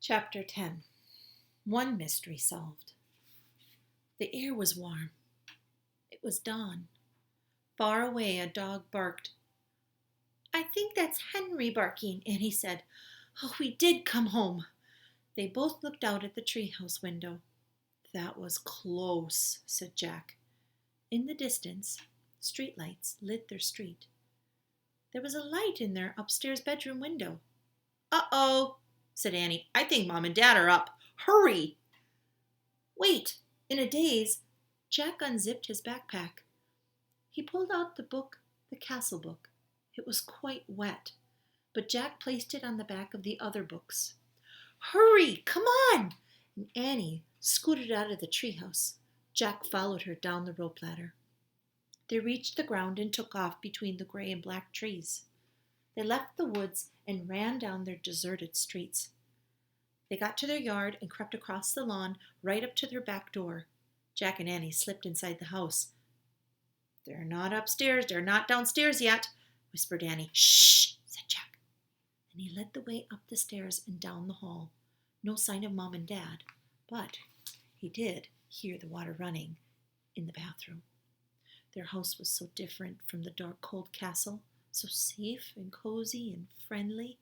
Chapter 10. One mystery solved. The air was warm. It was dawn. Far away a dog barked. "I think that's Henry barking," Annie said. "Oh, we did come home." They both looked out at the treehouse window. "That was close," said Jack. In the distance, streetlights lit their street. There was a light in their upstairs bedroom window. "Uh-oh," said Annie. "I think Mom and Dad are up. Hurry!" "Wait!" In a daze, Jack unzipped his backpack. He pulled out the book, the castle book. It was quite wet, but Jack placed it on the back of the other books. "Hurry! Come on!" And Annie scooted out of the treehouse. Jack followed her down the rope ladder. They reached the ground and took off between the gray and black trees. They left the woods and ran down their deserted streets. They got to their yard and crept across the lawn right up to their back door. Jack and Annie slipped inside the house. "They're not upstairs. They're not downstairs yet," whispered Annie. "Shh," said Jack. And he led the way up the stairs and down the hall. No sign of Mom and Dad, but he did hear the water running in the bathroom. Their house was so different from the dark, cold castle, so safe and cozy and friendly.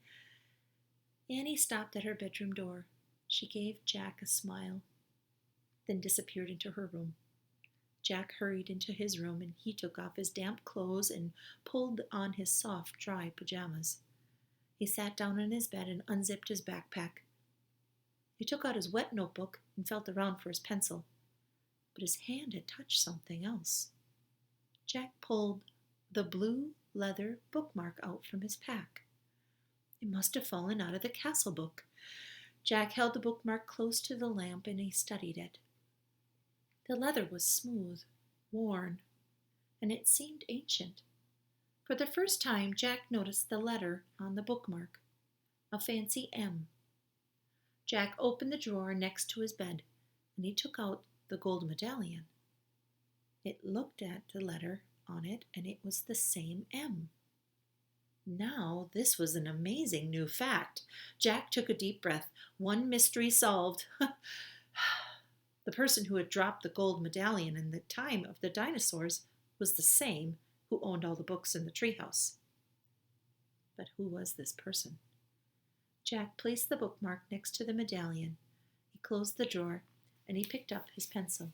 Annie stopped at her bedroom door. She gave Jack a smile, then disappeared into her room. Jack hurried into his room and he took off his damp clothes and pulled on his soft, dry pajamas. He sat down on his bed and unzipped his backpack. He took out his wet notebook and felt around for his pencil, but his hand had touched something else. Jack pulled the blue leather bookmark out from his pack. It must have fallen out of the castle book. Jack held the bookmark close to the lamp and he studied it. The leather was smooth, worn, and it seemed ancient. For the first time, Jack noticed the letter on the bookmark, a fancy M. Jack opened the drawer next to his bed and he took out the gold medallion. It looked at the letter on it and it was the same M. Now, this was an amazing new fact. Jack took a deep breath. One mystery solved. The person who had dropped the gold medallion in the time of the dinosaurs was the same who owned all the books in the treehouse. But who was this person? Jack placed the bookmark next to the medallion. He closed the drawer and he picked up his pencil.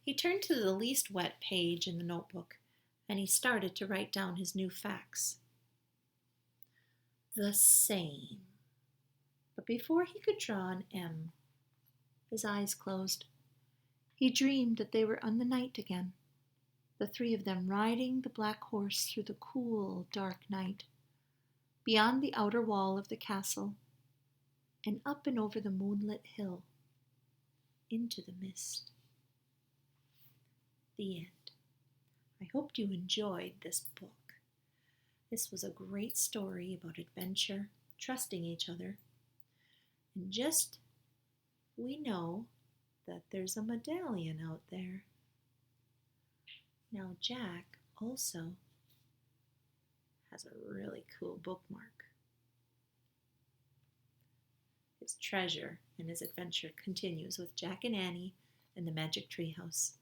He turned to the least wet page in the notebook and he started to write down his new facts. The same. But before he could draw an M, his eyes closed. He dreamed that they were on the night again, the three of them riding the black horse through the cool, dark night, beyond the outer wall of the castle, and up and over the moonlit hill, into the mist. The end. I hoped you enjoyed this book. This was a great story about adventure, trusting each other, and just we know that there's a medallion out there. Now Jack also has a really cool bookmark. His treasure and his adventure continues with Jack and Annie and the Magic Treehouse.